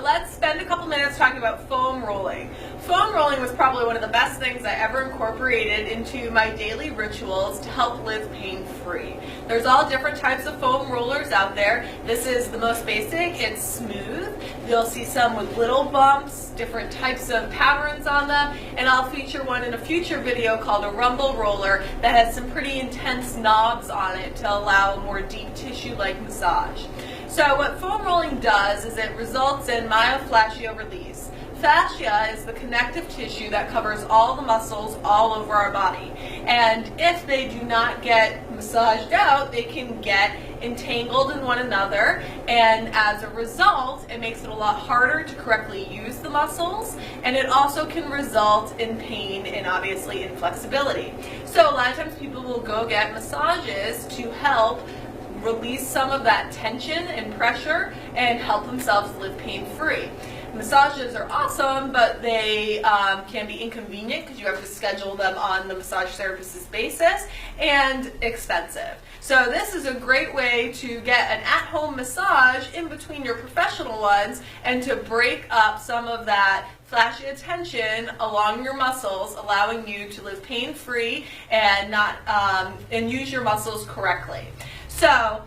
let's spend a couple minutes talking about foam rolling. Foam rolling was probably one of the best things I ever incorporated into my daily rituals to help live pain-free. There's all different types of foam rollers out there. This is the most basic. It's smooth. You'll see some with little bumps, different types of patterns on them, and I'll feature one in a future video called a rumble roller that has some pretty intense knobs on it to allow a more deep tissue-like massage. So what foam rolling does is it results in myofascial release. Fascia is the connective tissue that covers all the muscles all over our body. And if they do not get massaged out, they can get entangled in one another, and as a result, it makes it a lot harder to correctly use the muscles, and it also can result in pain and obviously inflexibility. So a lot of times people will go get massages to help release some of that tension and pressure and help themselves live pain-free. Massages are awesome, but they can be inconvenient because you have to schedule them on the massage therapist's basis, and expensive. So this is a great way to get an at-home massage in between your professional ones and to break up some of that fascia tension along your muscles, allowing you to live pain-free and and use your muscles correctly. So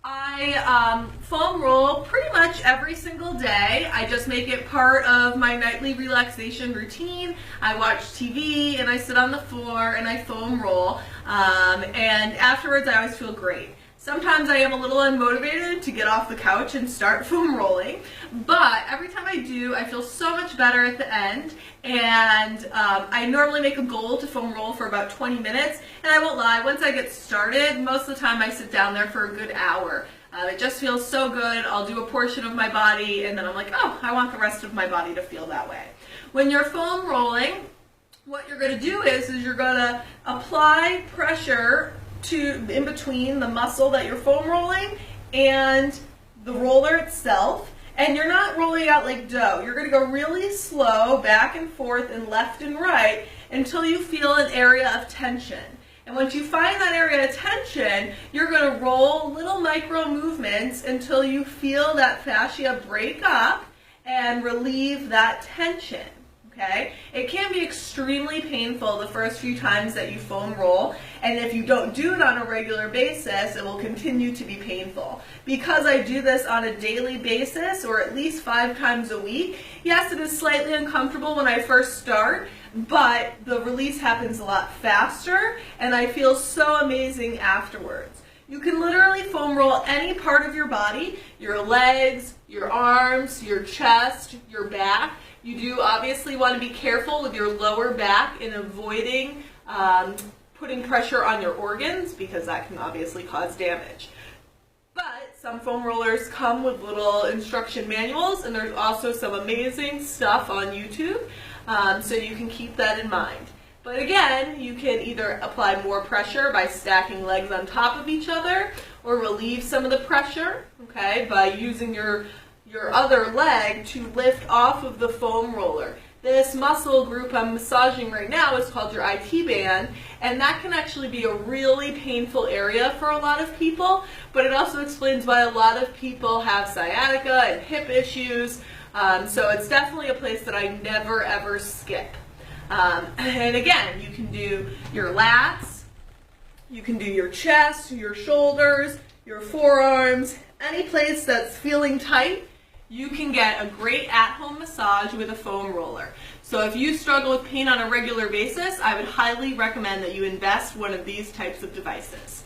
I foam roll pretty much every single day. I just make it part of my nightly relaxation routine. I watch TV and I sit on the floor and I foam roll, and afterwards I always feel great. Sometimes I am a little unmotivated to get off the couch and start foam rolling, but every time I do, I feel so much better at the end, and I normally make a goal to foam roll for about 20 minutes, and I won't lie, once I get started, most of the time I sit down there for a good hour. It just feels so good. I'll do a portion of my body, and then I'm like, oh, I want the rest of my body to feel that way. When you're foam rolling, what you're going to do is you're going to apply pressure in between the muscle that you're foam rolling and the roller itself, and you're not rolling out like dough. You're going to go really slow back and forth and left and right until you feel an area of tension. And once you find that area of tension, you're going to roll little micro movements until you feel that fascia break up and relieve that tension. Okay? It can be extremely painful the first few times that you foam roll, and if you don't do it on a regular basis, it will continue to be painful. Because I do this on a daily basis, or at least 5 times a week, yes, it is slightly uncomfortable when I first start, but the release happens a lot faster, and I feel so amazing afterwards. You can literally foam roll any part of your body, your legs, your arms, your chest, your back. You do obviously want to be careful with your lower back in avoiding putting pressure on your organs, because that can obviously cause damage. But some foam rollers come with little instruction manuals, and there's also some amazing stuff on YouTube, so you can keep that in mind. But again, you can either apply more pressure by stacking legs on top of each other, or relieve some of the pressure, okay, by using your other leg to lift off of the foam roller. This muscle group I'm massaging right now is called your IT band, and that can actually be a really painful area for a lot of people, but it also explains why a lot of people have sciatica and hip issues, so it's definitely a place that I never ever skip. And again, you can do your lats, you can do your chest, your shoulders, your forearms, any place that's feeling tight. You can get a great at-home massage with a foam roller. So if you struggle with pain on a regular basis, I would highly recommend that you invest one of these types of devices.